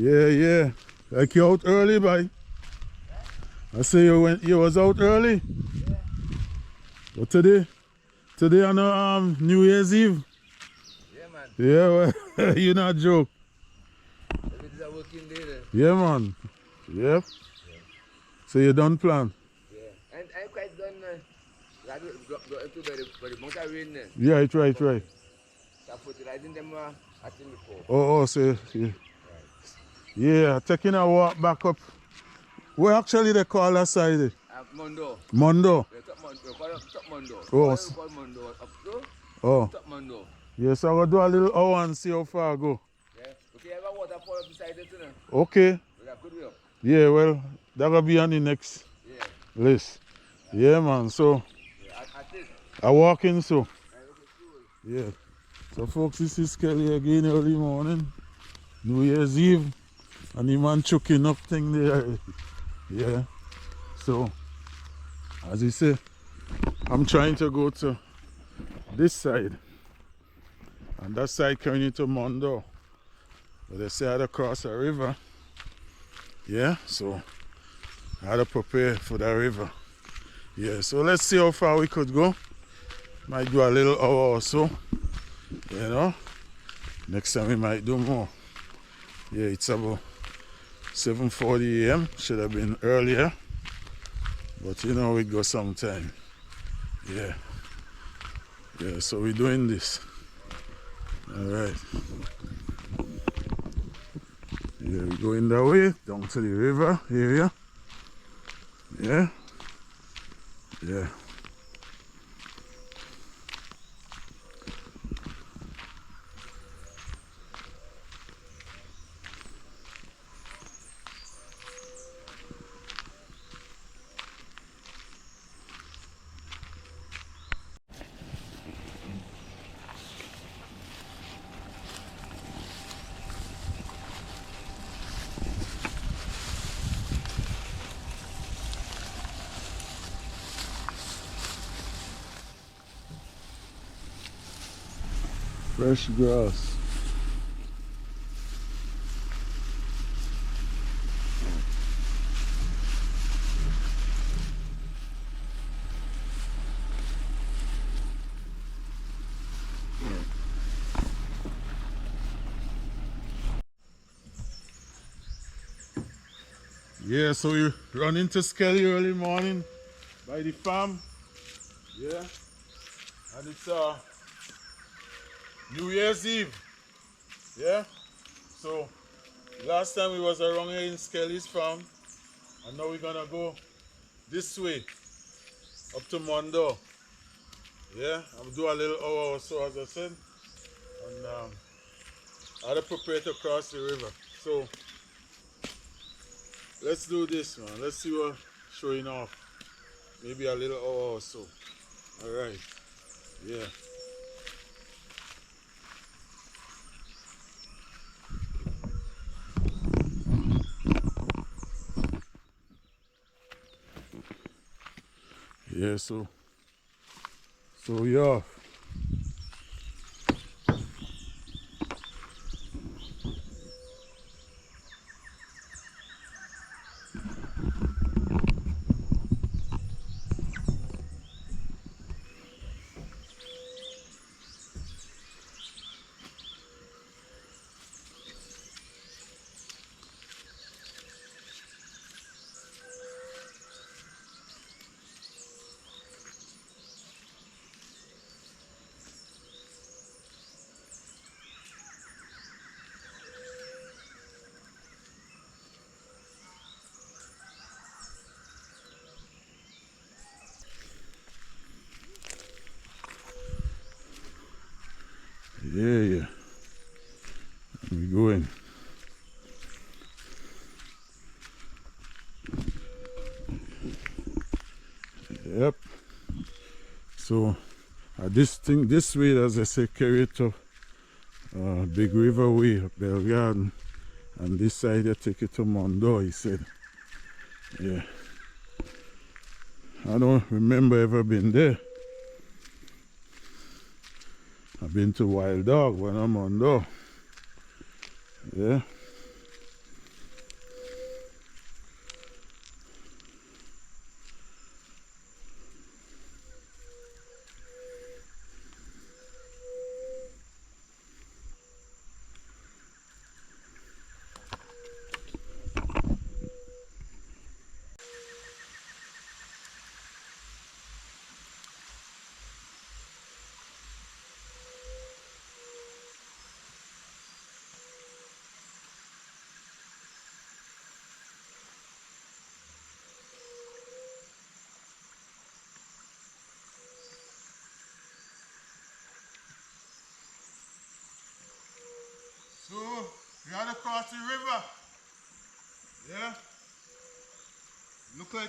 Yeah, yeah. Like you out early, boy. I say you was out early. Yeah. But today on New Year's Eve. Yeah, man. Yeah, well, you not joke. If it is a working day then. Yeah, man. Yep. Yeah. So you done plan? Yeah. And I'm quite done. I do into by the month of rain then. Yeah, right. So fertilizing them at him before. Oh, so yeah. Right. Yeah, taking a walk back up. What actually they call that side? Mondor. Mondo. Yeah, top Mondor. We call it top Mondor. Oh, We call Mondor up to oh. top Mondor. Yeah, so I'll do a little hour and see how far I go. Yeah. Okay, have a waterfall up beside it, you know. Okay. We got good way up. Yeah, well, that'll be on the next Yeah. list. Yeah, man. So Yeah, at it. I walk in, so Right, okay, cool. yeah. So folks, this is Kelly again early morning, New Year's Eve, and the man chucking up thing there. Yeah. So as you say, I'm trying to go to this side, and that side coming into Mondor. But they say I had to cross a river. Yeah, so I had to prepare for that river. Yeah, so let's see how far we could go. Might do a little hour or so. You know, next time we might do more. Yeah, it's about 7:40 a.m. Should have been earlier, but you know, we go sometime. Yeah, so we're doing this. All right. Yeah, we're going that way down to the river area. Yeah. Fresh grass. Yeah, so we run into Skelly early morning by the farm. Yeah, and it's New Year's Eve. Yeah, so last time we was around here in Skelly's farm, and now we're gonna go this way up to Mondor. Yeah, I'll do a little hour or so, as I said, and I had to prepare to cross the river. So let's do this, man. Let's see what's showing off. Maybe a little hour or so. All right. Yeah. Yeah, so we off. Yeah. We going. Yep. So this way, as I say, carry it to Big River Way, Bell Garden, and this side I take it to Mondor, he said. Yeah. I don't remember ever been there. I've been to Wild Dog when I'm on Mondor. Yeah.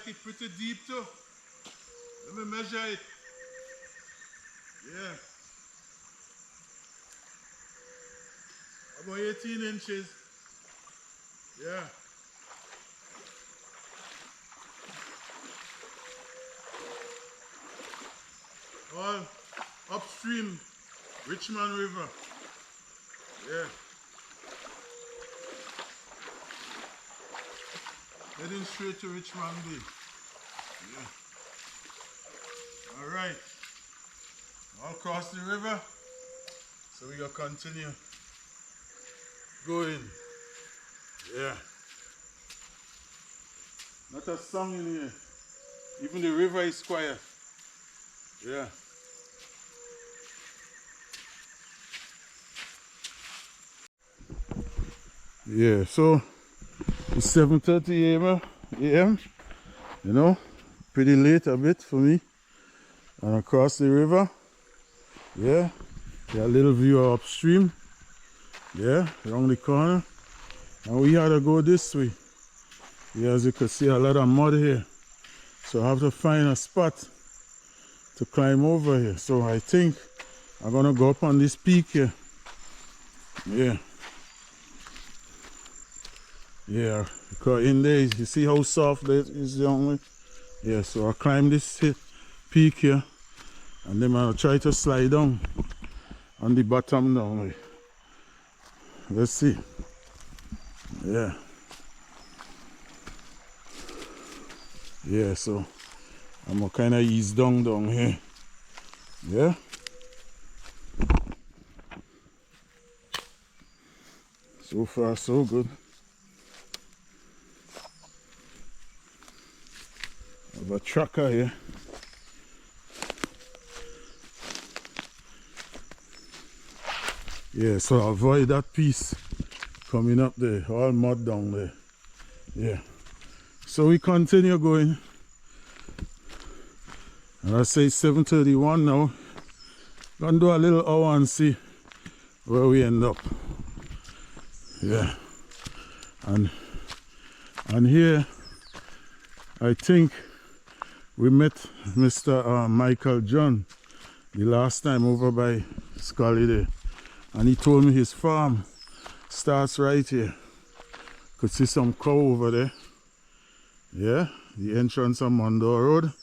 like it pretty deep too. Let me measure it. Yeah. About 18 inches. Yeah. All upstream Richmond River. Yeah. Heading straight to Richmond Bay. Yeah. Alright. All across the river. So we gonna continue going. Yeah. Not a song in here. Even the river is quiet. Yeah. Yeah, so it's 7:30 a.m. You know, pretty late a bit for me. And across the river, yeah, got a little view upstream, yeah, around the corner. And we had to go this way. Yeah, as you can see, a lot of mud here. So I have to find a spot to climb over here. So I think I'm gonna go up on this peak here. Yeah. Yeah, because in there, you see how soft that is down there? Yeah, so I climb this peak here, and then I'll try to slide down on the bottom down there. Let's see. Yeah. Yeah, so I'm gonna kind of ease down here. Yeah. So far, so good. I have a tracker here. Yeah, so avoid that piece coming up there, all mud down there. Yeah. So we continue going. And I say 7:31 now. Gonna do a little hour and see where we end up. Yeah. And here I think we met Mr. Michael John the last time over by Scully there. And he told me his farm starts right here. Could see some cow over there. Yeah, the entrance on Mondor Road.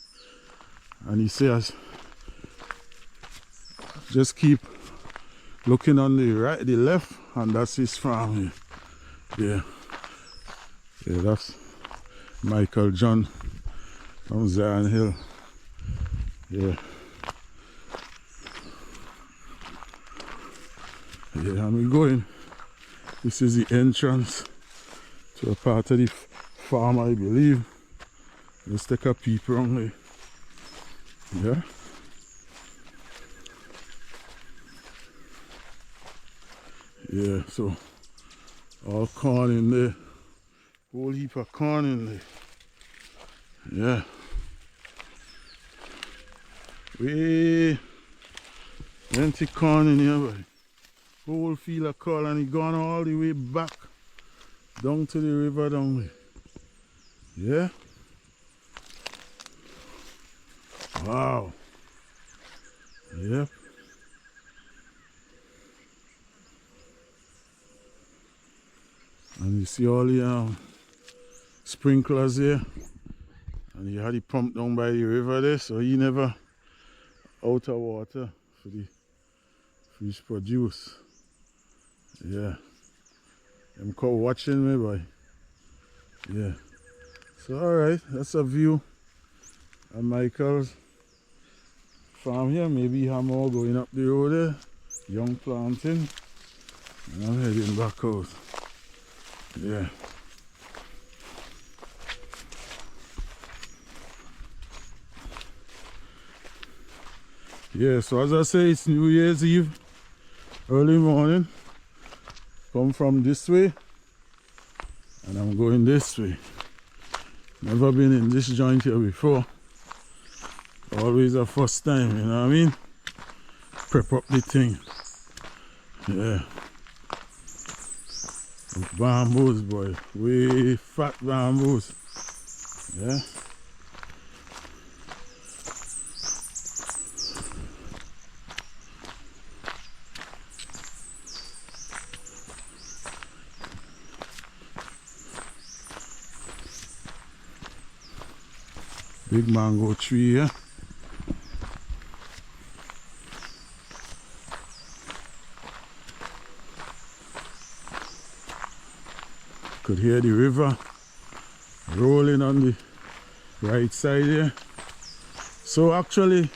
And he says, just keep looking on the right, the left, and that's his farm here. Yeah. Yeah, that's Michael John from Zion Hill. Yeah. Yeah, and we're going. This is the entrance to a part of the farm, I believe. Let's take a peep around there. Yeah. Yeah, so all corn in there. Whole heap of corn in there. Yeah. Way plenty corn in here, boy. Whole field of corn, and it gone all the way back down to the river down there. Yeah. Wow. Yep. And you see all the sprinklers here. And you had it pumped down by the river there, so you never out of water for the fish produce. Yeah. I'm caught watching me, boy. Yeah. So alright, that's a view of Michael's farm here. Maybe you have more going up the road there. Young planting. And I'm heading back out. Yeah. Yeah, so as I say, it's New Year's Eve, early morning. Come from this way, and I'm going this way. Never been in this joint here before. Always a first time, you know what I mean? Prep up the thing. Yeah. Bamboos, boy. Way fat bamboos. Yeah. Big mango tree here. Could hear the river rolling on the right side here. So actually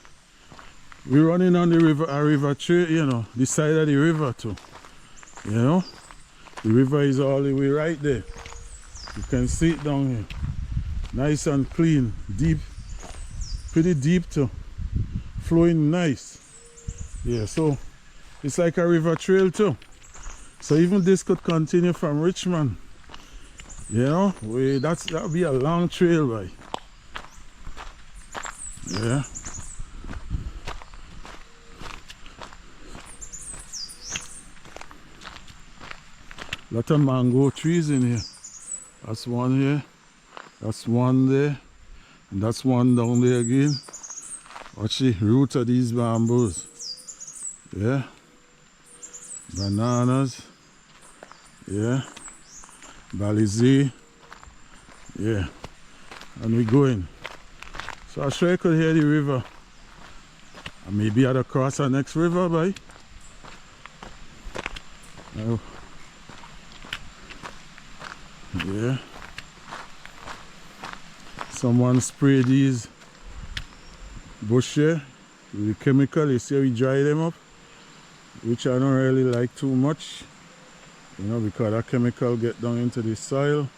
we're running on the river, a river trail, you know, the side of the river too. You know, the river is all the way right there. You can see it down here. Nice and clean, deep, pretty deep too. Flowing nice. Yeah, so it's like a river trail too. So even this could continue from Richmond. You know, that'll be a long trail, right? Yeah. Lot of mango trees in here. That's one here. That's one there. And that's one down there again. Watch the roots of these bamboos. Yeah. Bananas. Yeah. Balizé. Yeah. And we're going. So I'm sure you could hear the river. And maybe I'd cross the next river, boy. Now, yeah. Someone spray these bush here with the chemical. You see how we dry them up, which I don't really like too much, you know, because that chemical get down into the soil,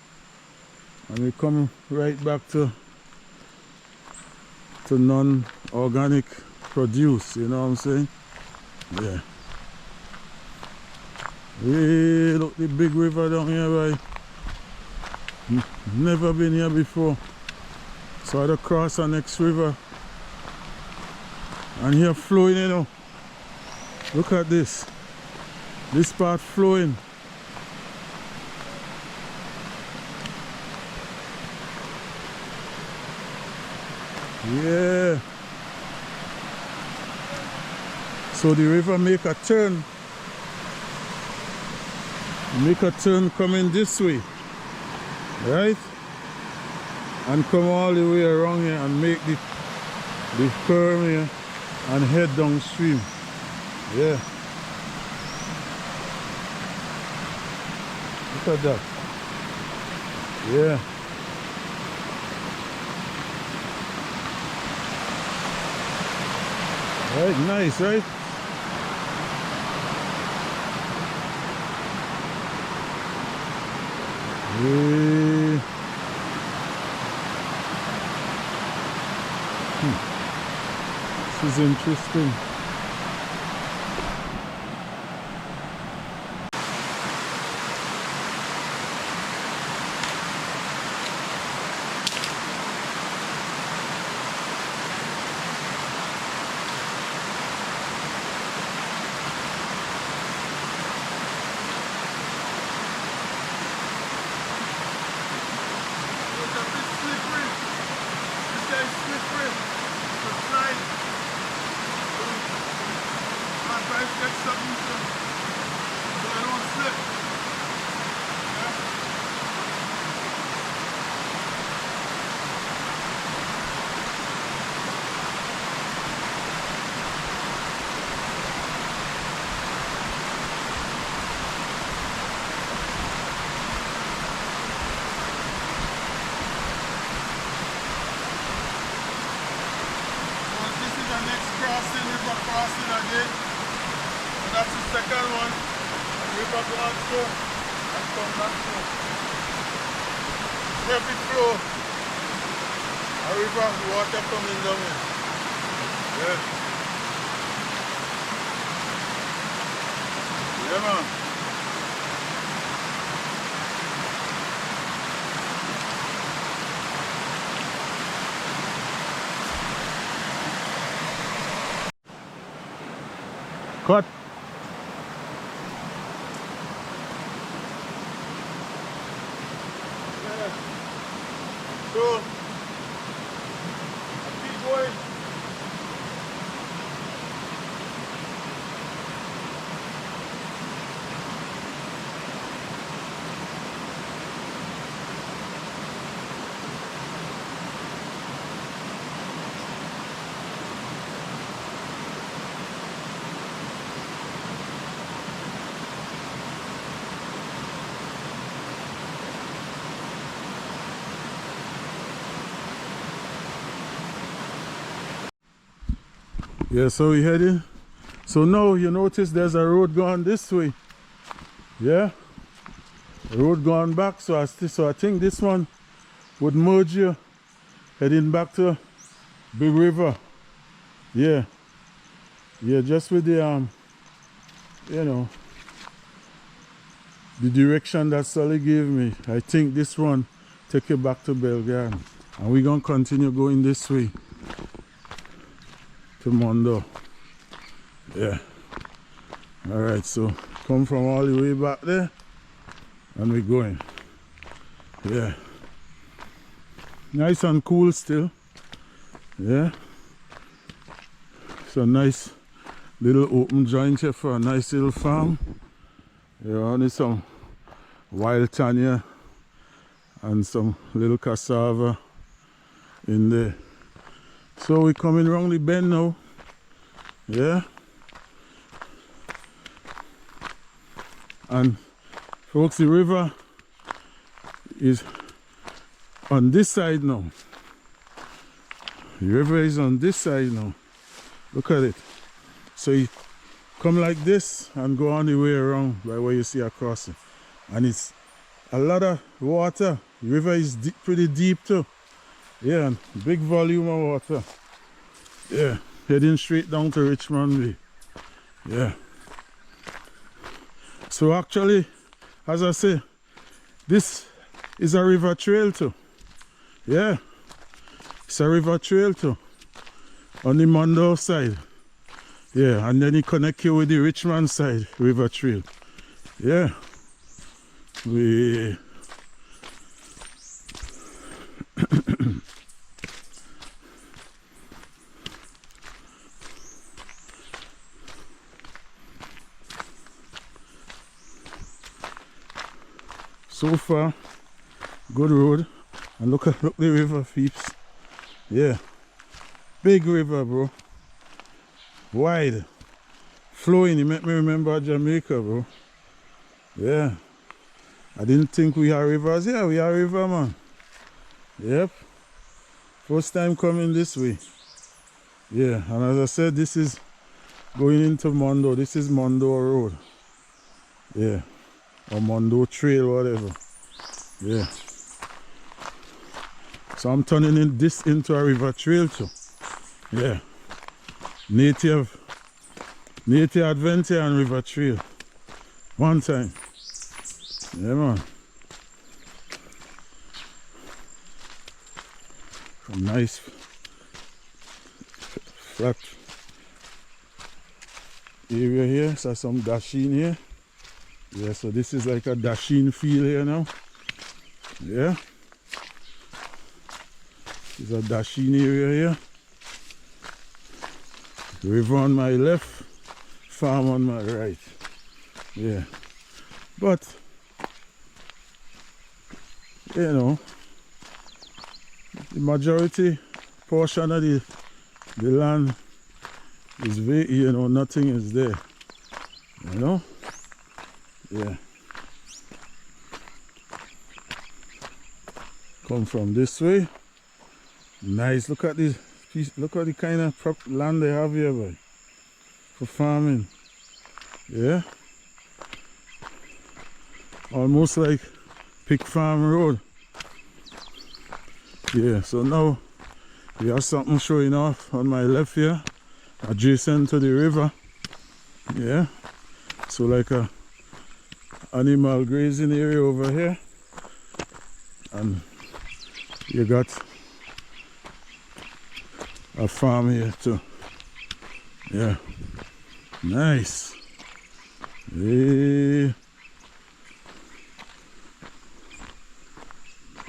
and we come right back to non-organic produce. You know what I'm saying? Yeah. Hey, look the big river down here, right? Never been here before. So I had to cross the next river. And here flowing, you know. Look at this. This part flowing. Yeah. So the river make a turn. Make a turn coming this way. Right? And come all the way around here and make the curve here and head downstream. Yeah. Look at that. Yeah. Right, nice, right? Yeah. This is interesting. Crossing again. So that's the second one. River going through and come back through. Heavy flow. A river water coming down here. Yeah. Yeah, man. Cut. Yeah. So, keep going. Yeah, so we heading. So now you notice there's a road going this way. Yeah? A road going back. So I think this one would merge you heading back to Big River. Yeah. Yeah, just with the you know, the direction that Sully gave me. I think this one take you back to Belgrade. And we're gonna continue going this way to Mondor. Yeah. Alright, so come from all the way back there and we're going. Yeah. Nice and cool still. Yeah. It's a nice little open joint here for a nice little farm. Yeah, only some wild tanya and some little cassava in there. So we're coming around the bend now. Yeah. And folks, the river is on this side now. The river is on this side now. Look at it. So you come like this and go on the way around by where you see across it. And it's a lot of water. The river is pretty deep too. Yeah, and big volume of water. Yeah, heading straight down to Richmond Bay. Yeah. So actually, as I say, this is a river trail too. Yeah, it's a river trail too. On the Mondor side. Yeah, and then it connect you with the Richmond side river trail. Yeah. We so far, good road. And look the river, peeps. Yeah. Big river, bro. Wide. Flowing. It make me remember Jamaica, bro. Yeah. I didn't think we are rivers. Yeah, we are river, man. Yep. First time coming this way. Yeah, and as I said, this is going into Mondor. This is Mondor Road. Yeah. Or Mondor Trail, whatever. Yeah. So I'm turning this into a river trail too. Yeah. Native adventure and river trail. One time. Yeah, man. A nice flat area here. So some dasheen here. Yeah, so this is like a dasheen field here now. Yeah. This is a dasheen area here. River on my left, farm on my right. Yeah. But you know, the majority portion of the land is very, you know, nothing is there. You know? Yeah. Come from this way. Nice. Look at this piece. Look at the kind of land they have here, boy. For farming. Yeah. Almost like Pig Farm Road. Yeah, so now we have something showing off on my left here, adjacent to the river. Yeah. So like a animal grazing area over here. And you got a farm here too. Yeah. Nice. Hey.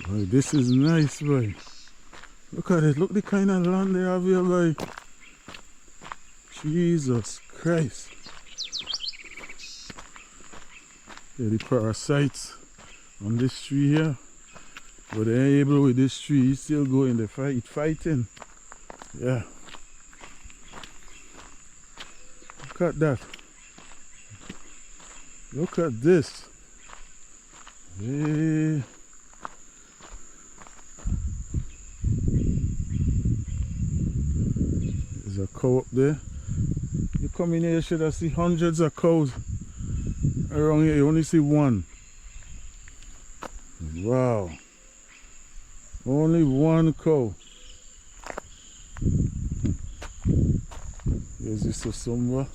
Boy, this is nice, boy. Look at it. Look the kind of land they have here, boy. Jesus Christ. Yeah, the parasites on this tree here. But they ain't able with this tree. He's still going. They fighting. Yeah. Look at that. Look at this. Hey. There's a cow up there. come in here, you should have seen hundreds of cows. Around here, you only see one. Wow. Only one cow. Here's this Susumba.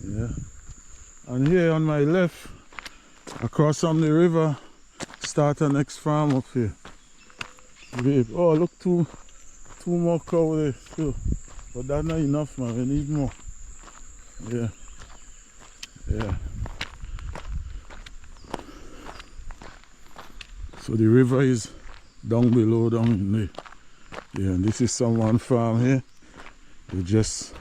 Yeah. And here on my left, across from the river, start the next farm up here. Oh, look, two more cows there too. But that's not enough, man. We need more. Yeah. Yeah. So the river is down below, down in there. Yeah, and this is someone farm here. They just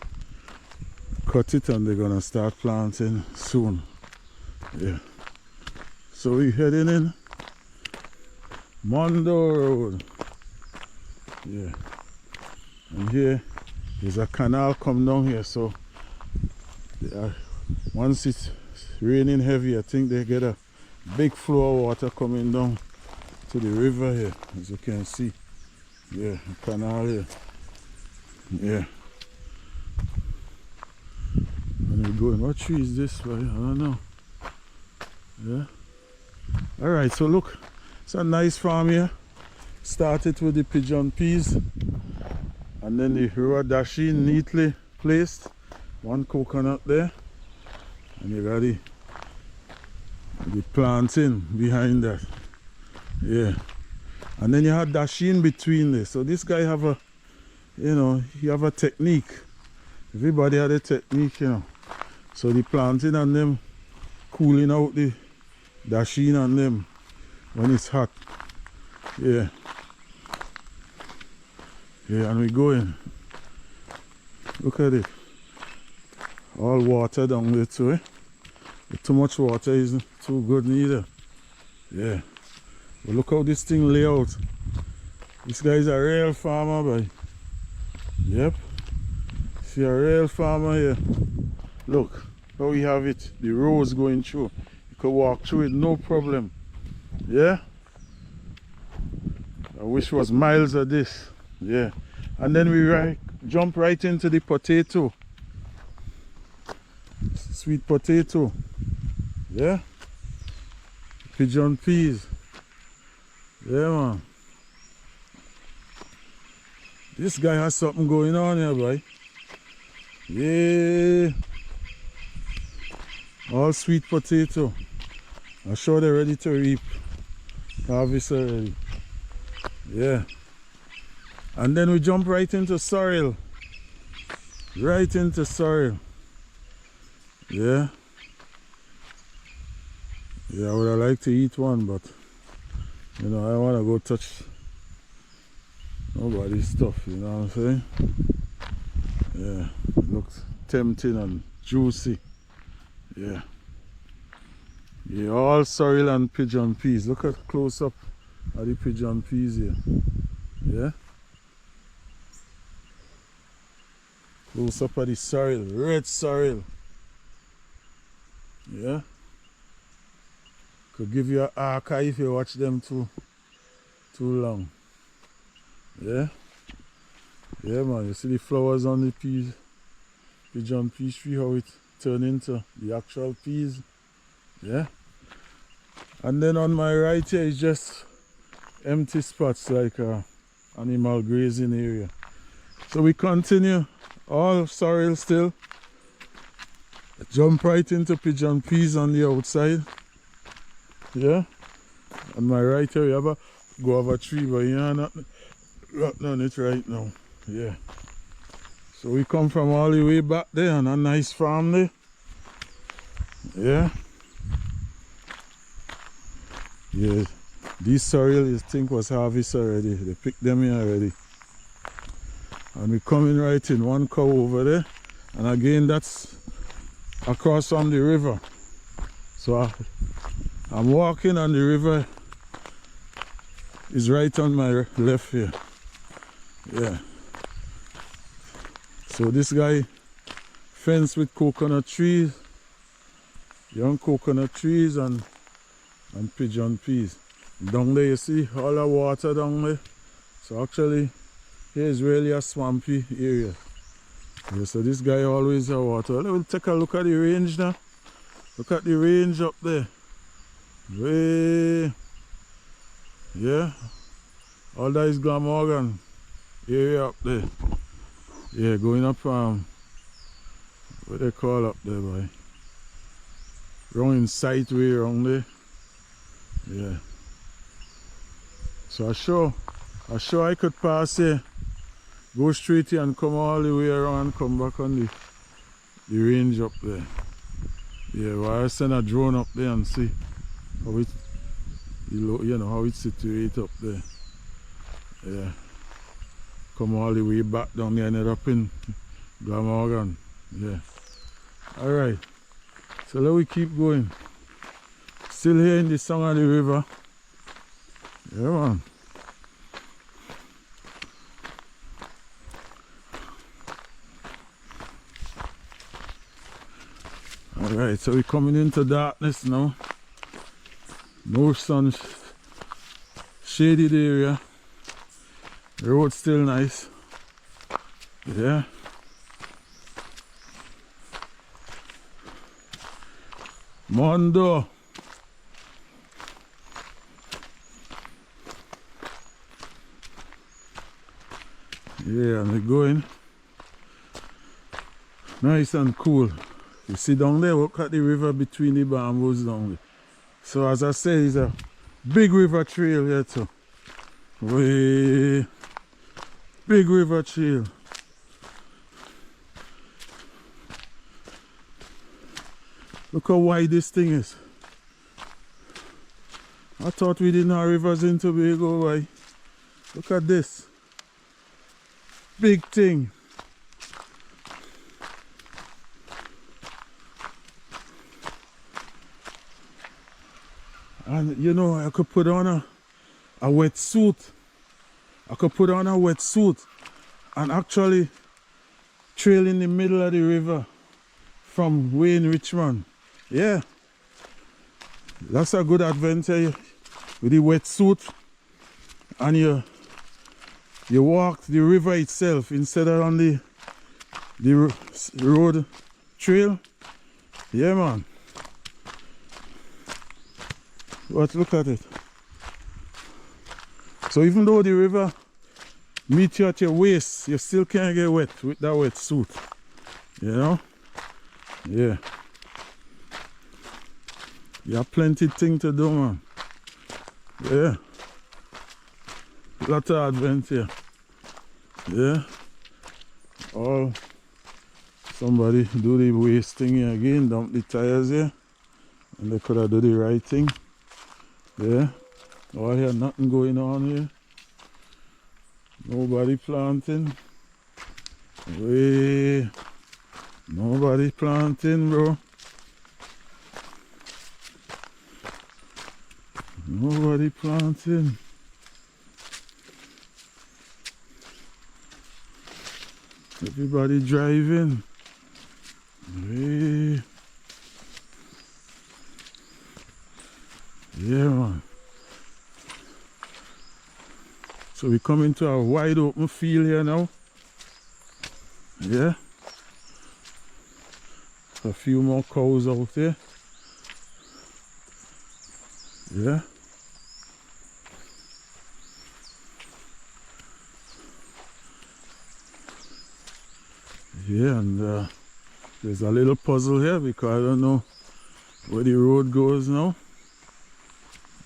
cut it and they're gonna start planting soon. Yeah. So we're heading in Mondor Road. Yeah. And here there's a canal come down here, so once it's raining heavy, I think they get a big flow of water coming down to the river here, as you can see. Yeah, a canal here. Yeah. And we're going, what tree is this? Right? I don't know. Yeah. Alright, so look, it's a nice farm here. Started with the pigeon peas, and then the rhodashine neatly placed. One coconut there, and you got the planting behind that. Yeah. And then you have dasheen between this. So this guy have a, you know, he have a technique. Everybody had a technique, you know. So the planting on them, cooling out the dasheen on them when it's hot. Yeah. Yeah, and we going. Look at it. All water down there too, eh? But too much water isn't too good neither. Yeah. But look how this thing lay out. This guy is a real farmer, boy. Yep. See a real farmer here. Look how we have it. The roads going through. You could walk through it no problem. Yeah? I wish it was miles of this. Yeah. And then we jump right into the potato. Sweet potato. Yeah? Pigeon peas. Yeah, man. This guy has something going on here, boy. Yeah. All sweet potato. I'm sure they're ready to reap. Harvest already. Yeah. And then we jump right into sorrel. Right into sorrel. Yeah. Yeah, I would have liked to eat one, but you know, I don't want to go touch nobody's stuff, you know what I'm saying? Yeah, it looks tempting and juicy. Yeah. Yeah, all sorrel and pigeon peas. Look at close up at the pigeon peas here. Yeah. Close up at the sorrel, red sorrel. Yeah. Could give you an archive if you watch them too long. Yeah. Yeah, man. You see the flowers on the peas, pigeon peas tree, how it turn into the actual peas. Yeah. And then on my right here is just empty spots like animal grazing area. So we continue all sorrel still. Jump right into pigeon peas on the outside. Yeah. On my right here, we have a guava tree, but you know, nothing on it right now. Yeah. So we come from all the way back there on a nice farm there. Yeah. Yeah. These sorrel, I think, was harvested already. They picked them in already. And we coming right in, one cow over there. And again, that's across from the river. So I'm walking on the river. Is right on my left here. Yeah. So this guy fenced with coconut trees, young coconut trees and pigeon peas. Down there you see all the water down there. So actually here is really a swampy area. Yeah, so this guy always have water. Let me take a look at the range now. Look at the range up there. Way, yeah. All that is Glamorgan area up there. Yeah, going up what they call up there, boy? Wrong in sight way around there. Yeah. So I sure I could pass here, go straight here and come all the way around and come back on the range up there. Yeah, well I send a drone up there and see how it, you know, how it's situated up there. Yeah. Come all the way back down there and end up in Glamorgan. Yeah. Alright. So let we keep going. Still here in the song of the river. Yeah man. Alright, so we're coming into darkness now. No sun, shaded area. The road's still nice. Yeah. Mondor. Yeah, and we're going nice and cool. You see down there, look at the river between the bamboos down there. So as I said, it's a big river trail here too. Way big river trail. Look how wide this thing is. I thought we didn't have rivers in Tobago, boy. Look at this. Big thing. And you know, I could put on a wetsuit. I could put on a wetsuit and actually trail in the middle of the river from way in Richmond. Yeah. That's a good adventure with the wetsuit, and you walk the river itself instead of on the road trail. Yeah man. But look at it. So even though the river meets you at your waist, you still can't get wet with that wetsuit. You know? Yeah. You have plenty of things to do, man. Yeah. Lot of adventure. Yeah. All somebody do the waste thing here again, dump the tires here. And they could have do the right thing. Yeah. Oh, here nothing going on here. Nobody planting. Way. Nobody planting, bro. Nobody planting. Everybody driving. Way. Yeah, man. So we come into a wide open field here now. Yeah. A few more cows out there. Yeah. Yeah, and there's a little puzzle here because I don't know where the road goes now.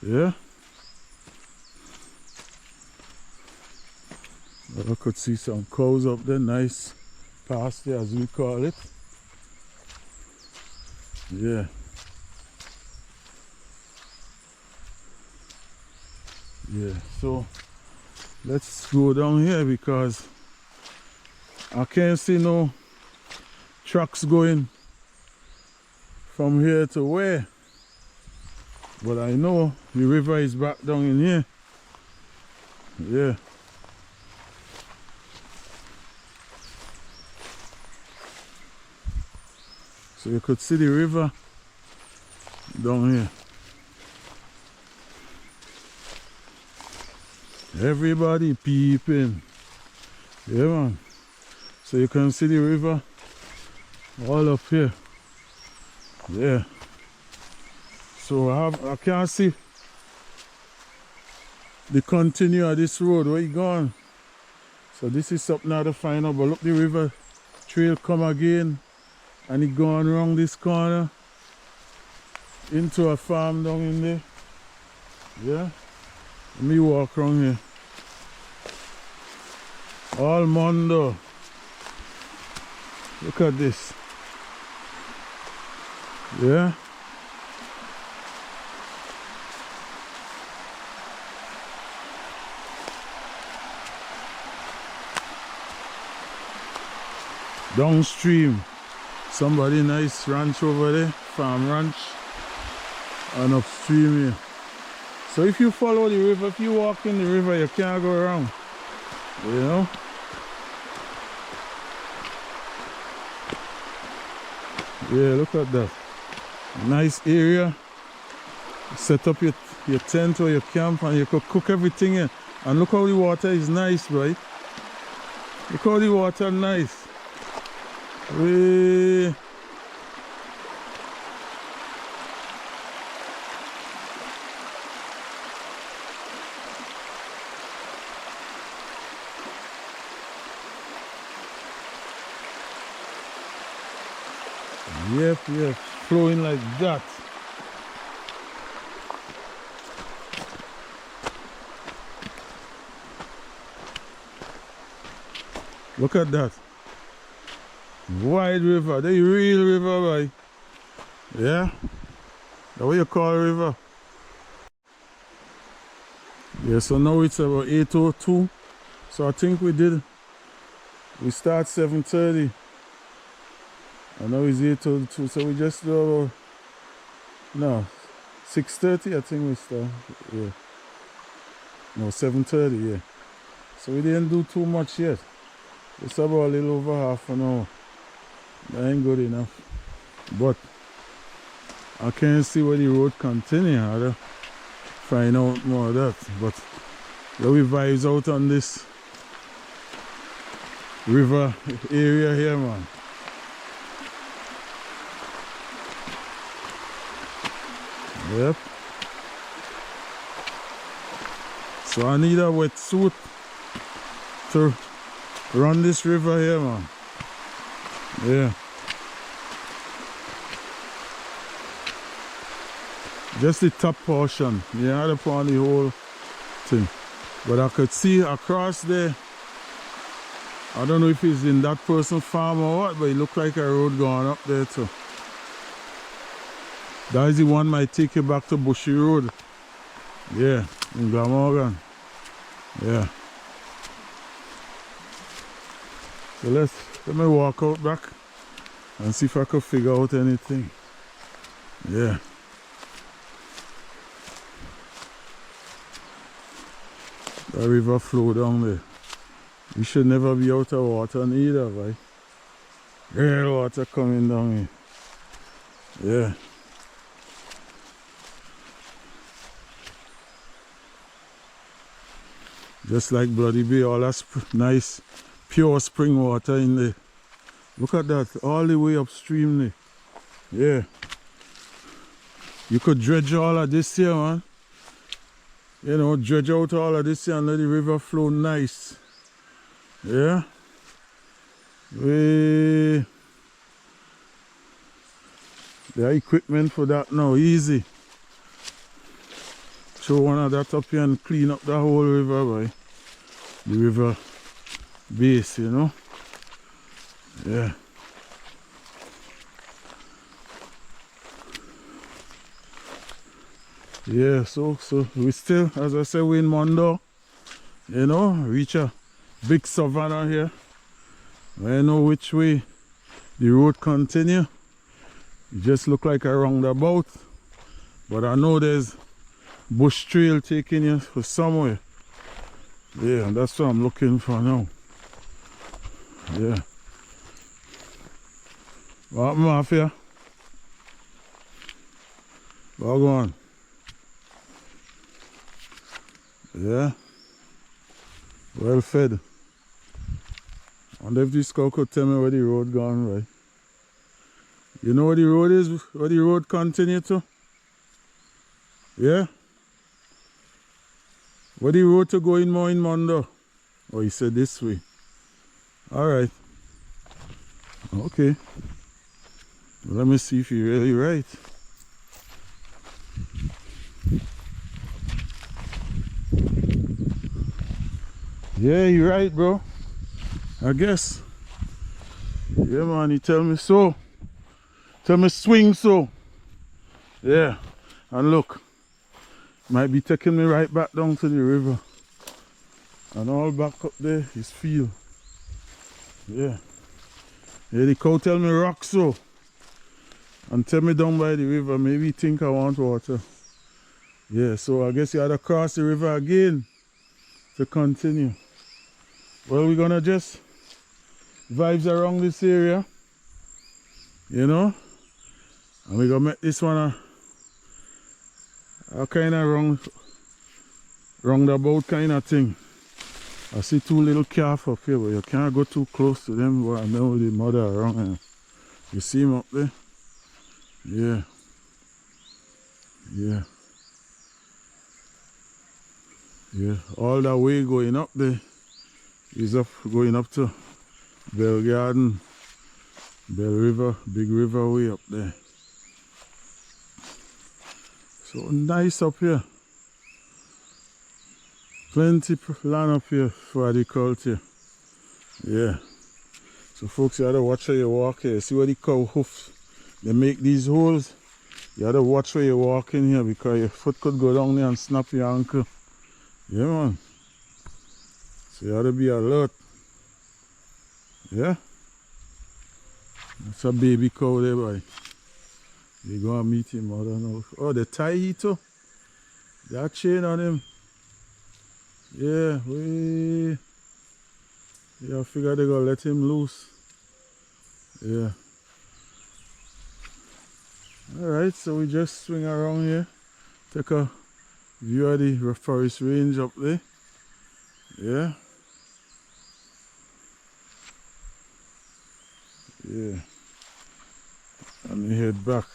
Yeah. But I could see some cows up there, nice pasture as we call it. Yeah. Yeah, so let's go down here because I can't see no trucks going from here to where. But I know the river is back down in here. Yeah. So you could see the river down here. Everybody peeping. Yeah man. So you can see the river all up here. Yeah. So I can't see the continue of this road. Where you going? So this is something I have to find out. But look, the river trail come again, and it going around this corner into a farm down in there. Yeah. Let me walk around here. All Mondor. Look at this. Yeah. Downstream, somebody nice ranch over there, farm ranch, and upstream here. So if you follow the river, if you walk in the river, you can't go around, you know. Yeah, look at that. Nice area. Set up your tent or your camp, and you could cook everything here. And look how the water is nice, right? Look how the water nice. Way. Yep, flowing like that. Look at that. Wide river, the real river, boy. Yeah? That's what you call a river. Yeah, so now it's about 8:02. So I think we start 7:30. I know it's 8:02, so we just do about, no, 6:30 I think we start. Yeah. No, 7:30, yeah. So we didn't do too much yet. It's about a little over half an hour. That ain't good enough. But I can't see where the road continue. I gotta find out more of that. But there we vibes out on this river area here, man. Yep. So I need a wetsuit to run this river here, man. Yeah. Just the top portion. Yeah, not upon the whole thing. But I could see across there. I don't know if it's in that person's farm or what, but it looked like a road going up there too. That is the one might take you back to Bushy Road. Yeah, in Glamorgan. Yeah. So let me walk out back and see if I could figure out anything. Yeah. The river flow down there. We should never be out of water neither, right? Real water coming down here. Yeah. Just like Bloody Bay, all that nice pure spring water in there. Look at that, all the way upstream there. Yeah. You could dredge all of this here, man. You know, dredge out all of this here and let the river flow nice. Yeah. The equipment for that now, easy. Throw one of that up here and clean up the whole river, boy. The river base, you know. Yeah. Yeah, so we still, as I said, we're in Mondor. You know, reach a big savanna here. I know which way the road continue. It just look like a roundabout. But I know there's bush trail taking you for somewhere. Yeah, that's what I'm looking for now. Yeah. What happened, Mafia? Well, go on. Yeah. Well fed. wonder if this cow could tell me where the road gone, right? You know where the road is? Where the road continue to? Yeah? Where the road to go in more in Mondor? Oh, he said this way. Alright. Okay. Well, let me see if you're really right. Yeah, you're right, bro. I guess. Yeah, man, he tell me so. Tell me swing so. Yeah. And look, might be taking me right back down to the river. And all back up there is field. Yeah. Yeah, the cow tell me rock so. And tell me down by the river, maybe think I want water. Yeah, so I guess you had to cross the river again to continue. Well, we're gonna just vibes around this area, you know, and we're gonna make this one a kind of roundabout kind of thing. I see two little calf up here, but you can't go too close to them, but I know the mother around here. You see them up there? Yeah. Yeah. Yeah. All that way going up there is going up to Bell Garden, Bell River, Big River way up there. So nice up here. Plenty land up here for agriculture. Yeah. So folks, you have to watch where you walk here. See where the cow hoofs, they make these holes. You have to watch where you walk in here because your foot could go down there and snap your ankle. Yeah, man. So you have to be alert. Yeah. That's a baby cow there, boy. You go and meet him, I don't know. Oh, they tie he too. That chain on him. Yeah, I figure they're gonna let him loose. Yeah. Alright, so we just swing around here. Take a view of the forest range up there. Yeah. Yeah. And we head back.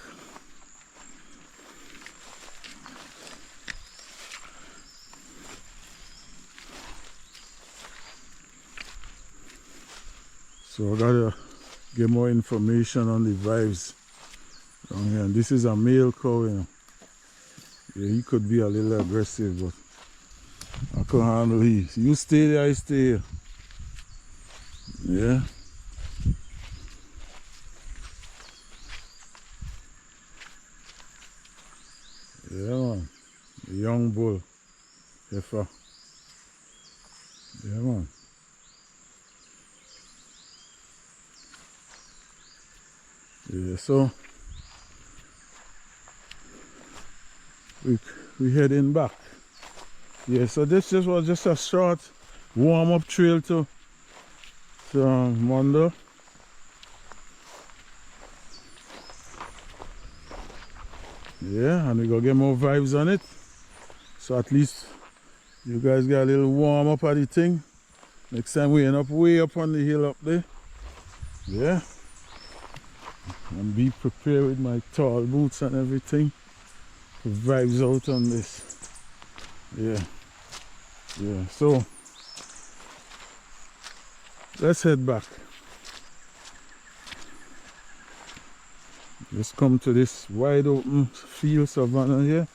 So I gotta get more information on the vibes down here. And this is a male cow, you know. Yeah, he could be a little aggressive, but I can handle he. You stay there, I stay here. Yeah. Yeah, man. A young bull. Heifer. Yeah, man. Yeah, so we heading back. Yeah, so this just was just a short warm-up trail to Mondor. Yeah, and we gonna get more vibes on it. So at least you guys get a little warm up at the thing. Next time we end up way up on the hill up there. Yeah. And be prepared with my tall boots and everything. The vibes out on this. Yeah. Yeah. So let's head back. Just come to this wide open field savanna here.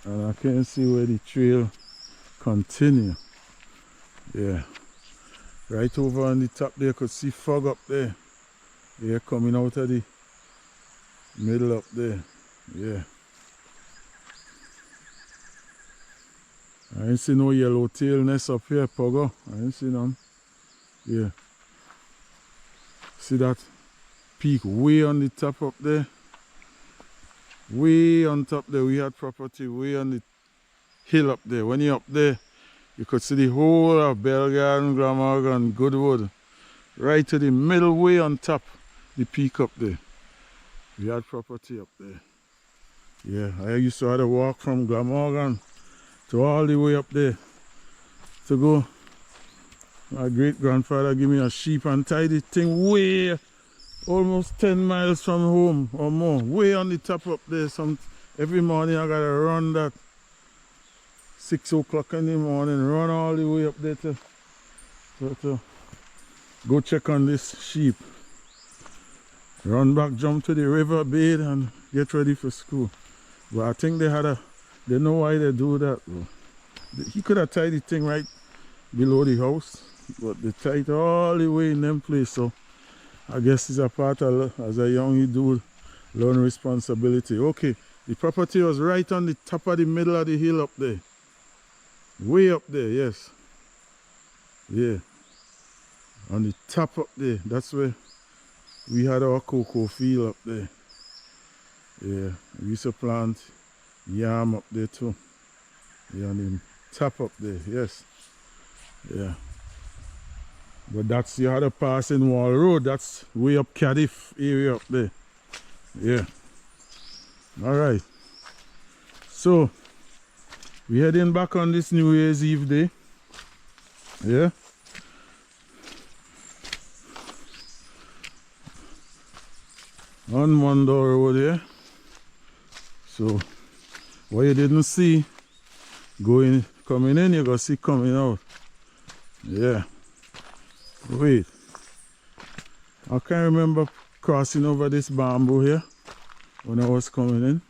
And I can see where the trail continue. Yeah. Right over on the top there, you could see fog up there. Yeah, coming out of the middle up there. Yeah. I ain't see no yellowtail nest up here, Pogo. I ain't see none. Yeah. See that peak way on the top up there? Way on top there, we had property way on the hill up there. When you're up there, you could see the whole of Belgarden, Glamorgan, Goodwood. Right to the middle way on top, the peak up there. We had property up there. Yeah, I used to have to walk from Glamorgan to all the way up there to go My great grandfather gave me a sheep and tied the thing way almost 10 miles from home or more. Way on the top up there. Every morning I gotta run that 6 o'clock in the morning, run all the way up there to go check on this sheep. Run back, jump to the river, bathe and get ready for school. But I think they know why they do that though. He could have tied the thing right below the house, but they tied all the way in them place. So I guess it's a part of, as a young you do learn responsibility. Okay, the property was right on the top of the middle of the hill up there. Way up there, yes. Yeah. On the top up there. That's where we had our cocoa field up there. Yeah. We used to plant yam up there too. Yeah, on the top up there, yes. Yeah. But that's the other passing wall road. That's way up Cardiff area up there. Yeah. Alright. So we heading back on this New Year's Eve day. Yeah. On Mondor Road here. So what you didn't see coming in, you're gonna see coming out. Yeah. Wait. I can't remember crossing over this bamboo here when I was coming in.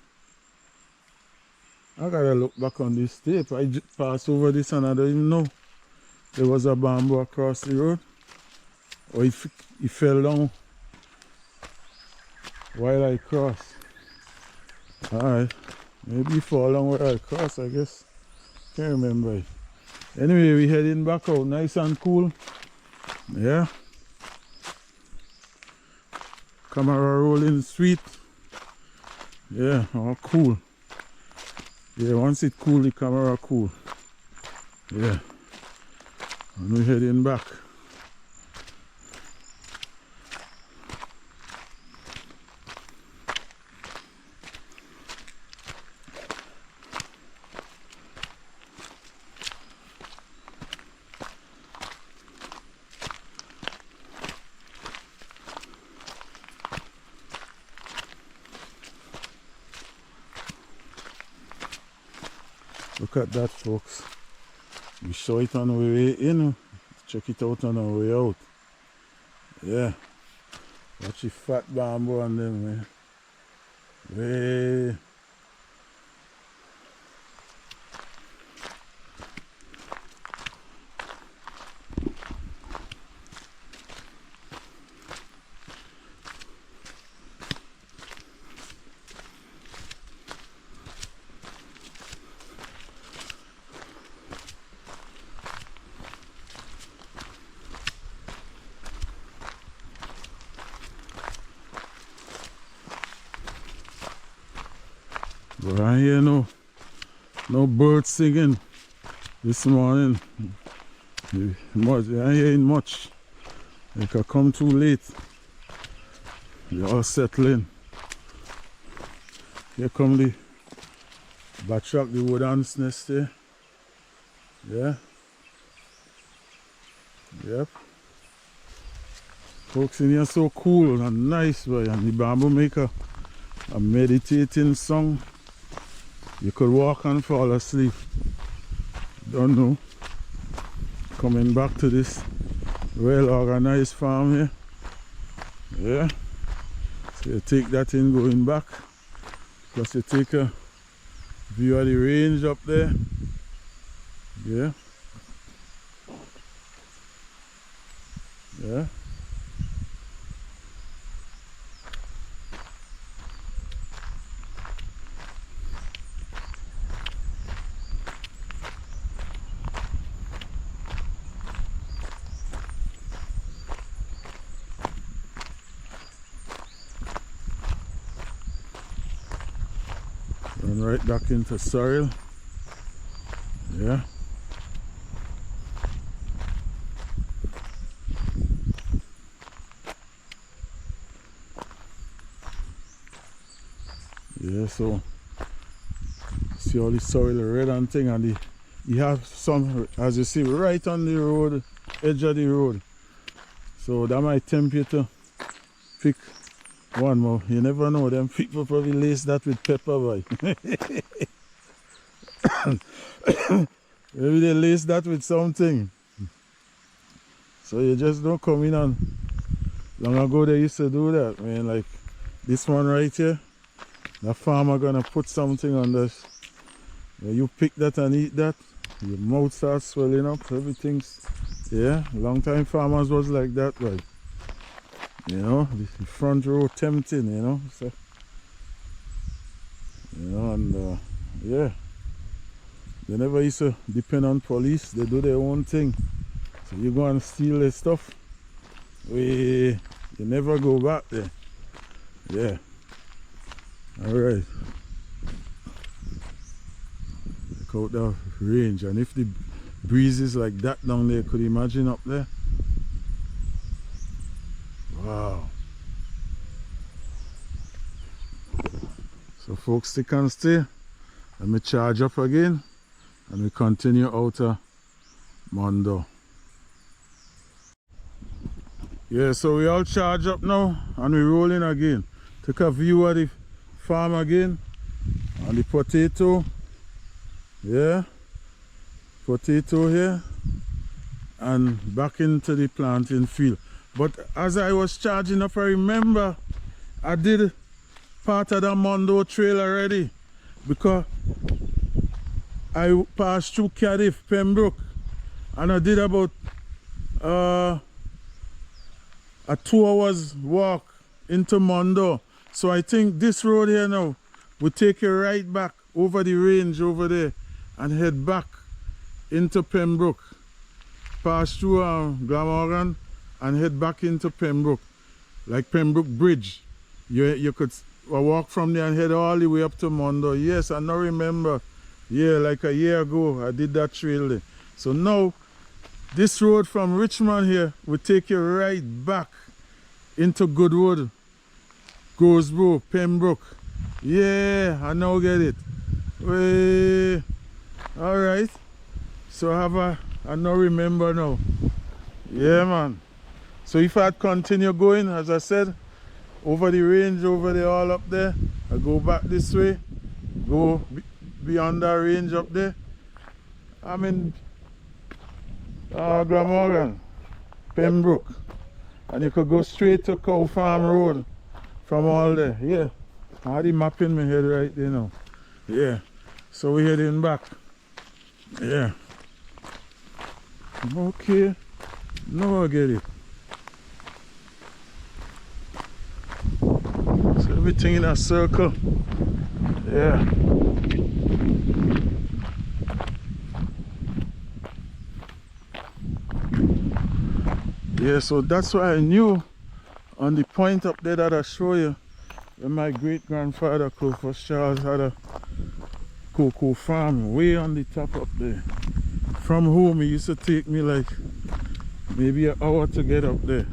I gotta look back on this tape. I passed over this and I don't even know there was a bamboo across the road. Or it fell down while I crossed. Alright. Maybe it fall down while I crossed, I guess. Can't remember it. Anyway, we heading back out nice and cool. Yeah. Camera rolling sweet. Yeah, all cool. Yeah, once it cool, the camera cool. Yeah. And we're heading back. Look at that, folks. We saw it on our way in. Check it out on our way out. Yeah. Watch the fat bamboo on them, man. Way. But I hear no birds singing this morning. I ain't hearing much. They can come too late. They all settling. Here come the backtrack, the wood ants nest there. Yeah. Yep. Folks in here so cool and nice, boy. And the bamboo make a meditating song. You could walk and fall asleep. Don't know. Coming back to this well organized farm here. Yeah. So you take that in going back. Plus you take a view of the range up there. Yeah. Yeah. And right back into soil. Yeah. Yeah, so see all the soil red and thing, and you have some, as you see, right on the road edge of the road. So that might tempt you to pick one more. You never know, them people probably lace that with pepper, boy. Maybe they lace that with something. So you just don't come in on. Long ago they used to do that, man. Like this one right here, the farmer gonna put something on this. When you pick that and eat that, your mouth starts swelling up, everything's, yeah, long time farmers was like that, right? You know, the front row tempting, you know, so, you know, and yeah, they never used to depend on police, they do their own thing. So you go and steal their stuff, you never go back there, yeah, all right. Out the range, and if the breeze is like that down there, could you imagine up there? Wow. So folks, stick and stay. Let me charge up again and we continue out of Mondor. Yeah, so we all charge up now and we rolling again. Take a view of the farm again and the potato. Yeah, potato here and back into the planting field. But as I was charging up, I remember I did part of the Mondor trail already, because I passed through Cardiff, Pembroke, and I did about a 2 hours walk into Mondor. So I think this road here now will take you right back over the range over there and head back into Pembroke, pass through Glamorgan and head back into Pembroke, like Pembroke Bridge. You could walk from there and head all the way up to Mondor. Yes, I now remember, yeah, like a year ago I did that trail there. So now this road from Richmond here will take you right back into Goodwood, Gosborough, Pembroke. Yeah, I now get it. Way. All right, so I now remember now. Yeah, man. So if I continue going, as I said, over the range over there, all up there, I go back this way, go beyond that range up there. I'm in Glamorgan, Pembroke, and you could go straight to Cow Farm Road from all there. Yeah, I had the map in my head right there now. Yeah, so we're heading back. Yeah. Okay. Now I get it. So everything in a circle. Yeah. Yeah, so that's why I knew on the point up there that I show you, when my great grandfather Clovis Charles had a cocoa farm way on the top up there. From home, he used to take me like maybe an hour to get up there,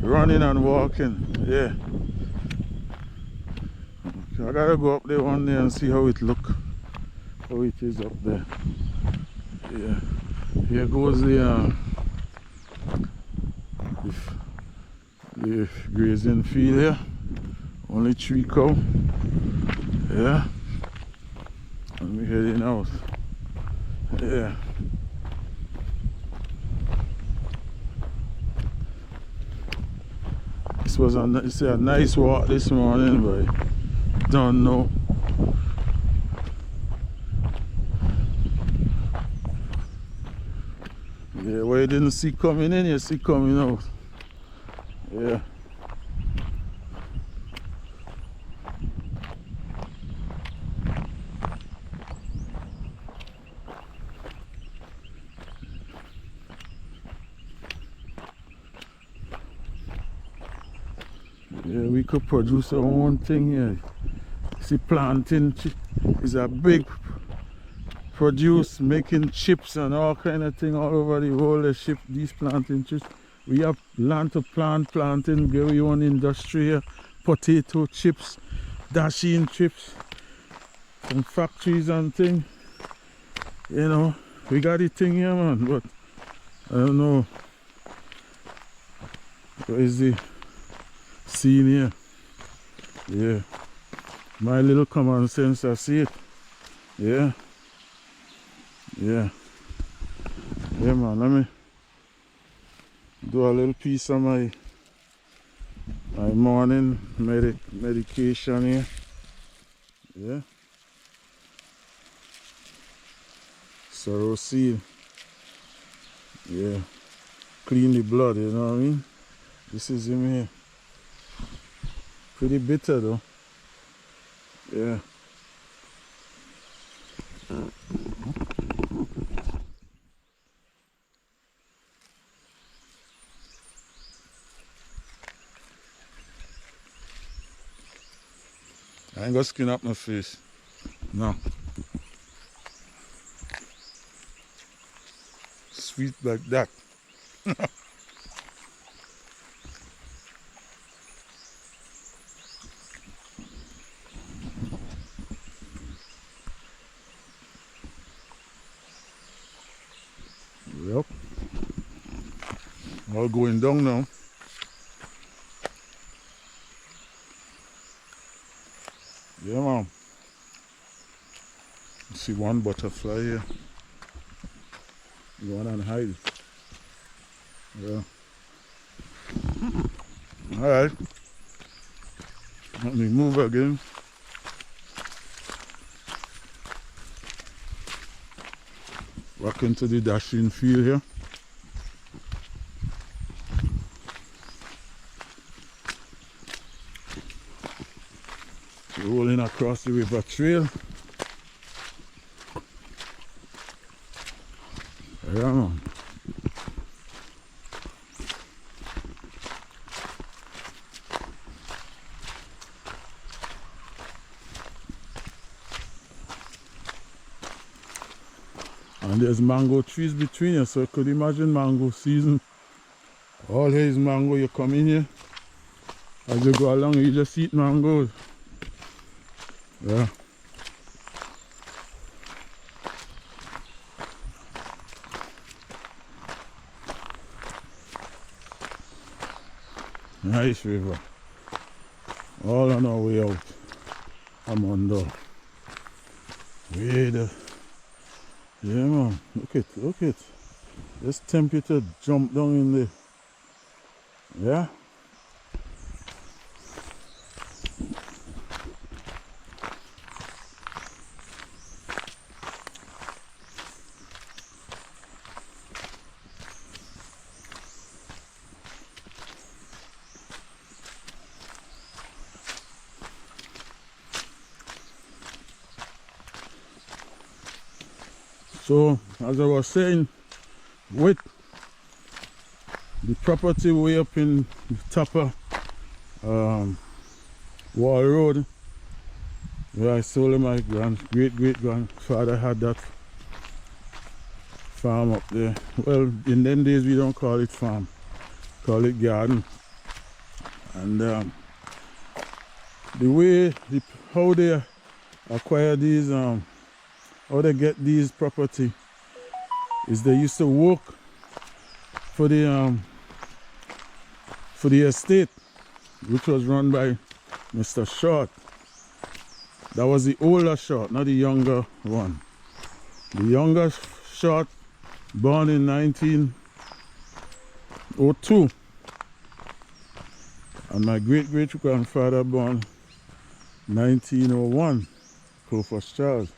running and walking. Yeah, okay, I gotta go up there one day and see how it look, how it is up there. Yeah, here goes the grazing field here. Only 3 cow. Yeah. And we're heading out. Yeah. This was a nice walk this morning, but don't know. Yeah, what you didn't see coming in, you see coming out. Yeah. Yeah, we could produce our own thing here. See, planting is a big produce, making chips and all kind of thing all over the world. They ship these planting chips. We have land to planting, get our own industry here. Potato chips, dashing chips, some factories and thing. You know, we got the thing here, man. But I don't know. What is the scene here? Yeah. My little common sense, I see it. Yeah. Yeah. Yeah, man. Let me do a little piece of my morning medication here. Yeah. Sorrow seed. Yeah. Clean the blood, you know what I mean? This is him here. Pretty bitter though. Yeah. I ain't gonna skin up my face. No. Sweet like that. Yep. All going down now. Yeah, man. You see one butterfly here. Going and hide. Yeah. Alright. Let me move again. Back into the dashing field here. Rolling across the river trail. Yeah, man. And there's mango trees between you, so you could imagine mango season. All here is mango. You come in here, as you go along, you just eat mangoes. Yeah. Nice river. All on our way out. I'm under. Way there. Yeah, man. Look it, look it. Just tempt you to jump down in there. Yeah. So, as I was saying, with the property way up in the top of Wall Road, where I sold my great-great-grandfather had that farm up there. Well, in them days we don't call it farm, call it garden. And the way, how they acquire these, how they get these property is they used to work for the estate, which was run by Mr. Short. That was the older Short, not the younger one. The younger Short, born in 1902, and my great-great-grandfather born 1901, Clovis Charles.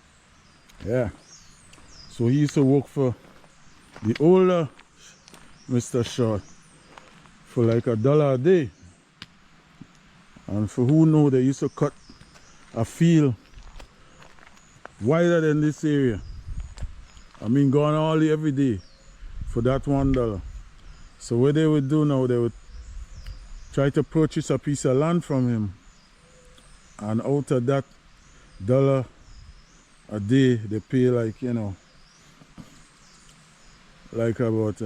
Yeah. So he used to work for the older Mr. Short for like $1 a day. And for who know, they used to cut a field wider than this area. I mean, going all day every day for that $1. So what they would do now, they would try to purchase a piece of land from him, and out of that $1 a day, they pay like, you know, like about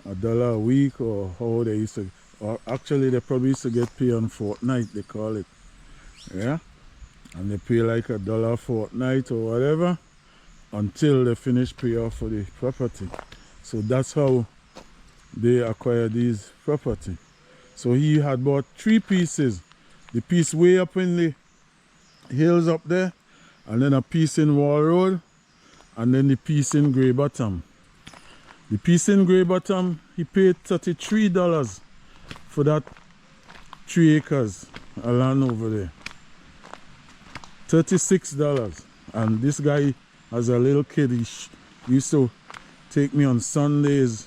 $1 a week, or how they used to, or actually they probably used to get paid on fortnight, they call it. Yeah. And they pay like $1 a fortnight or whatever until they finish pay off for the property. So that's how they acquired these property. So he had bought 3 pieces. The piece way up in the hills up there, and then a piece in Wall Road, and then the piece in Grey Bottom. The piece in Grey Bottom, he paid $33 for that 3 acres of land over there. $36. And this guy, as a little kid, he used to take me on Sundays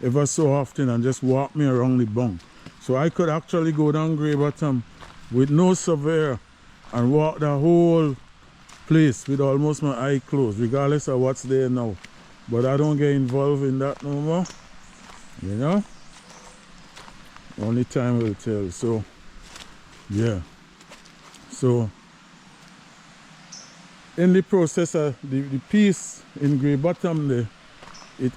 ever so often and just walk me around the bunk. So I could actually go down Grey Bottom with no surveyor and walk the whole place with almost my eye closed, regardless of what's there now. But I don't get involved in that no more, you know. Only time will tell. So yeah, so in the process of the piece in Grey Bottom there, it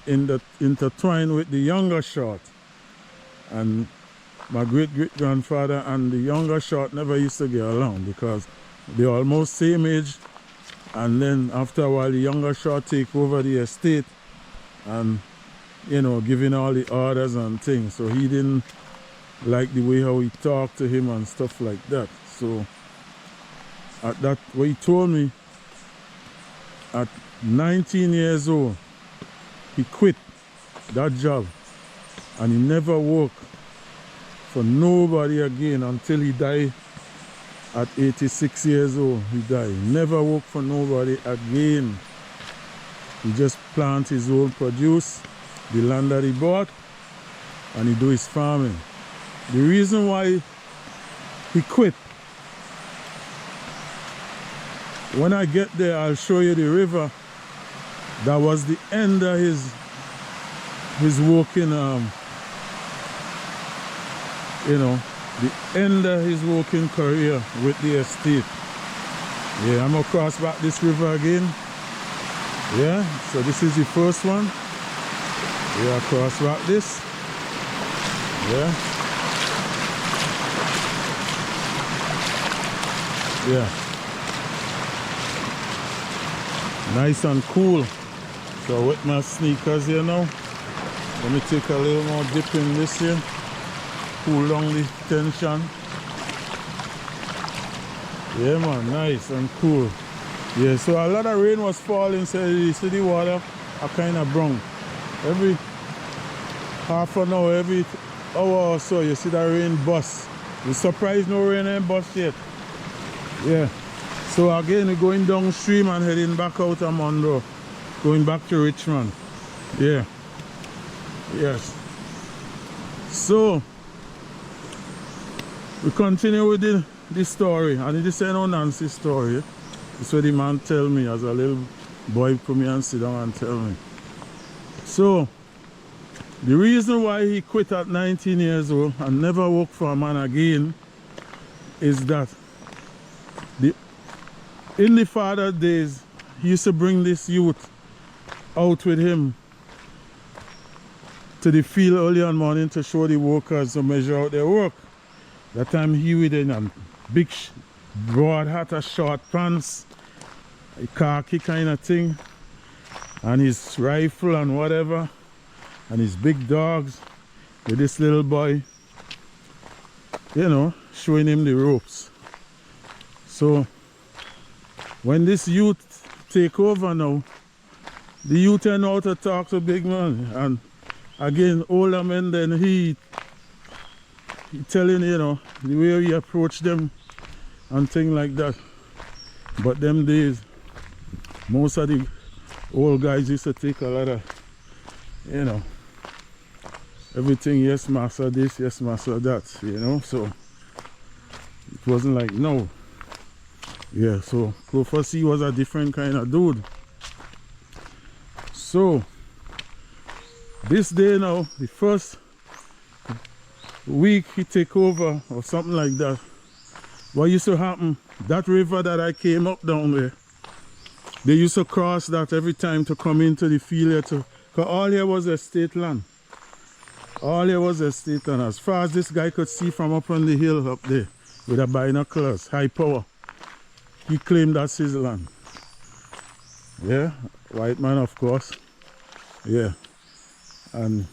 intertwined with the younger short, and my great-great-grandfather and the younger short never used to get along because they're almost same age. And then after a while, the younger short take over the estate and, you know, giving all the orders and things. So he didn't like the way how he talked to him and stuff like that. So at that, what he told me, at 19 years old, he quit that job and he never worked for nobody again until he died. At 86 years old, he died. He never worked for nobody again. He just plant his own produce, the land that he bought, and he do his farming. The reason why he quit, when I get there, I'll show you the river. That was the end of his working, you know, the end of his working career with the estate. Yeah, I'm gonna cross back this river again. Yeah, so this is the first one. Yeah, cross back this. Yeah. Yeah. Nice and cool. So with my sneakers here now. Let me take a little more dip in this here. Cool down the tension. Yeah man, nice and cool. Yeah, so a lot of rain was falling, so you see the water are kind of brown. Every half an hour, every hour or so, you see the rain bust. We're surprised no rain ain't bust yet. Yeah. So again, we're going downstream and heading back out of Mondor, going back to Richmond. Yeah. Yes. So we continue with the story, and this is no Nancy story. This is what the man tell me as a little boy come here and sit down and tell me. So the reason why he quit at 19 years old and never worked for a man again is that in the father days, he used to bring this youth out with him to the field early on morning to show the workers to measure out their work. That time he with a big broad hat, a short pants, a khaki kind of thing, and his rifle and whatever, and his big dogs with this little boy, you know, showing him the ropes. So when this youth take over now, the youth know how to talk to big man, and again older men, then he telling, you know, the way he approach them and things like that. But them days, most of the old guys used to take a lot of, you know, everything, yes master this, yes master that, you know. So it wasn't like no. Yeah, so Prophecy was a different kind of dude. So this day now, the first week he take over or something like that, what used to happen, that river that I came up down there, they used to cross that every time to come into the field here to, because all here was estate land. All here was estate land. As far as this guy could see from up on the hill up there with a binoculars, high power, he claimed that's his land. Yeah, white man of course. Yeah. And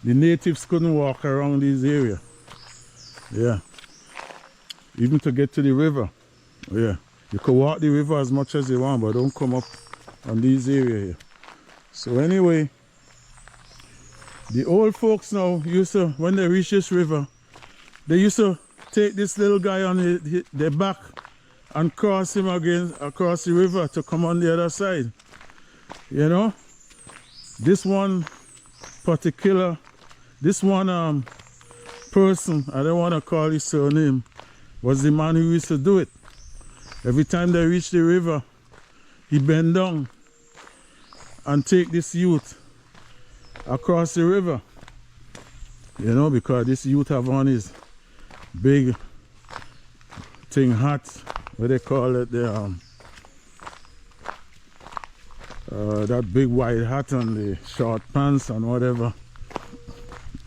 The natives couldn't walk around this area. Yeah. Even to get to the river. Yeah. You could walk the river as much as you want, but don't come up on this area here. So anyway, the old folks now used to, when they reach this river, they used to take this little guy on their back and cross him again across the river to come on the other side. You know, this one particular, this one person, I don't want to call his surname, was the man who used to do it. Every time they reach the river, he bend down and take this youth across the river. You know, because this youth have on his big thing hat, what they call it, the that big white hat and the short pants and whatever,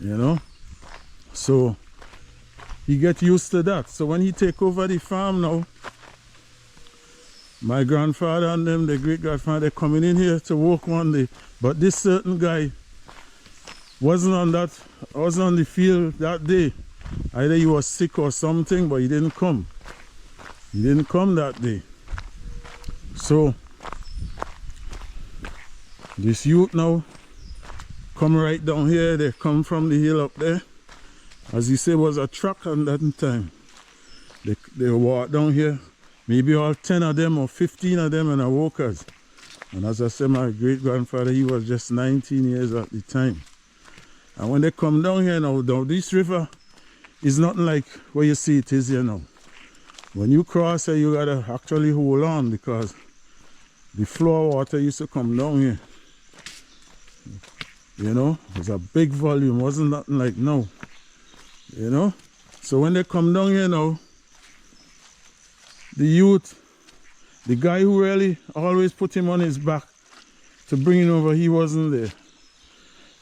you know. So he get used to that. So when he take over the farm now, my grandfather and them, the great grandfather, they're coming in here to work one day. But this certain guy wasn't on the field that day. Either he was sick or something, but he didn't come. He didn't come that day. So this youth now come right down here. They come from the hill up there. As he said, was a truck at that time. They walk down here. Maybe all 10 of them or 15 of them and are workers. And as I said, my great grandfather, he was just 19 years at the time. And when they come down here now, this river is nothing like where you see it is here now. When you cross here, you gotta actually hold on because the flow of water used to come down here. You know, it was a big volume, wasn't nothing like now. You know? So when they come down here now, the youth, the guy who really always put him on his back to bring him over, he wasn't there.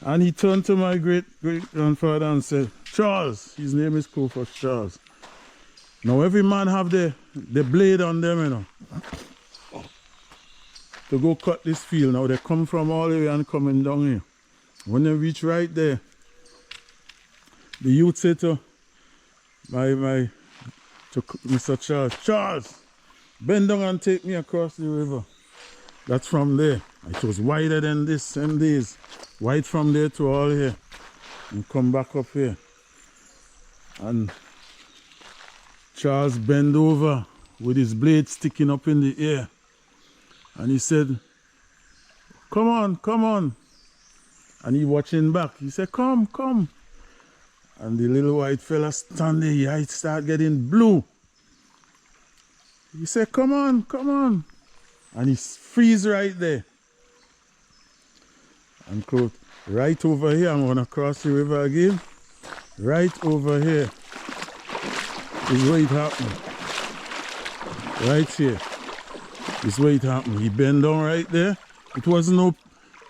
And he turned to my great-grandfather and said, Charles, his name is Kofa Charles. Now every man have the blade on them, you know, to go cut this field. Now they come from all the way and coming down here. When they reach right there, the youth said to Mr. Charles, Charles, bend down and take me across the river. That's from there. It was wider than this, same days. Wide from there to all here. And come back up here. And Charles bent over with his blade sticking up in the air. And he said, come on, come on. And he watching back. He said, come, come. And the little white fella stand there, his eyes start getting blue. He said, come on, come on. And he freeze right there. And quote, right over here, I'm gonna cross the river again. Right over here is where it happened. Right here is where it happened. He bent down right there. It was no,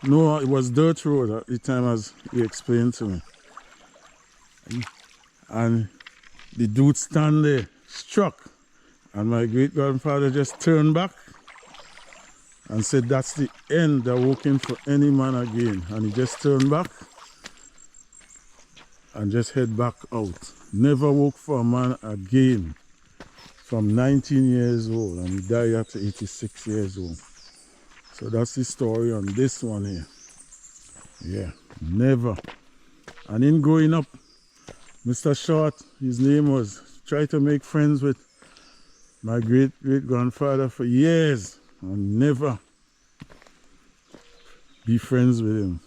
it was dirt road at the time, as he explained to me. And the dude stand there, struck. And my great-grandfather just turned back and said, that's the end of working for any man again. And he just turned back and just head back out. Never work for a man again from 19 years old. And he died at 86 years old. So that's the story on this one here. Yeah, never. And in growing up, Mr. Short, his name was, tried to make friends with my great-great-grandfather for years and never be friends with him.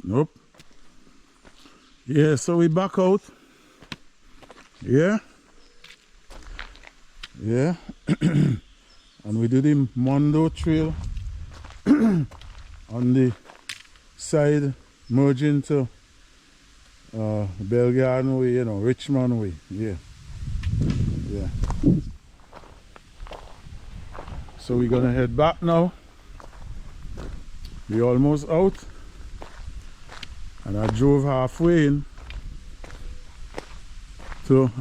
Nope. Yeah, so we back out. Yeah. Yeah. And we do the Mondor Trail on the side merging to Belgarden way, you know, Richmond way. Yeah. Yeah. So we're gonna head back now. We're almost out. And I drove halfway in to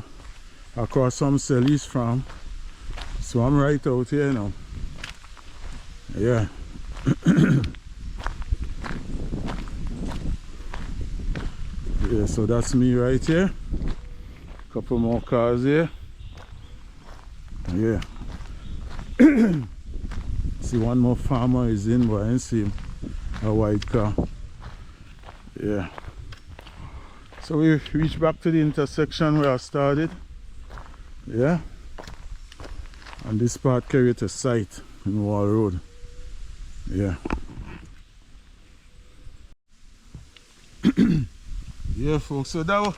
across some Sally's farm. So I'm right out here now. Yeah. Yeah, so that's me right here. Couple more cars here. Yeah. See, one more farmer is in, but I didn't see him. A white car. Yeah. So we reached back to the intersection where I started. Yeah. And this part carried to site in Wall Road. Yeah. Yeah, folks. So that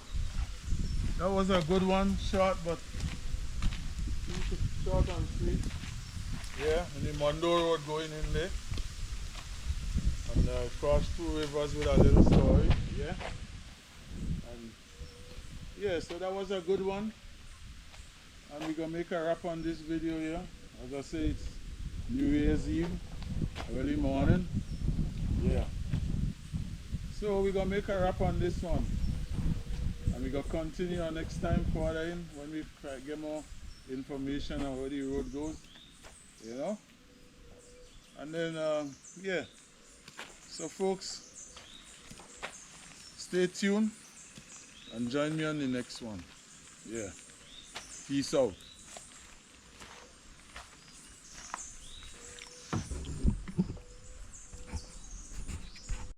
was a good one. Short, but short and sweet. Yeah. And the Mondor Road going in there. And cross two rivers with a little story. Yeah. And yeah, so that was a good one. And we're gonna make a wrap on this video here. As I say, it's New Year's Eve, early morning. Yeah. So we're gonna make a wrap on this one. And we're gonna continue our next time further in when we get more information on where the road goes. You know? And then yeah. So folks, stay tuned and join me on the next one. Yeah. Peace out.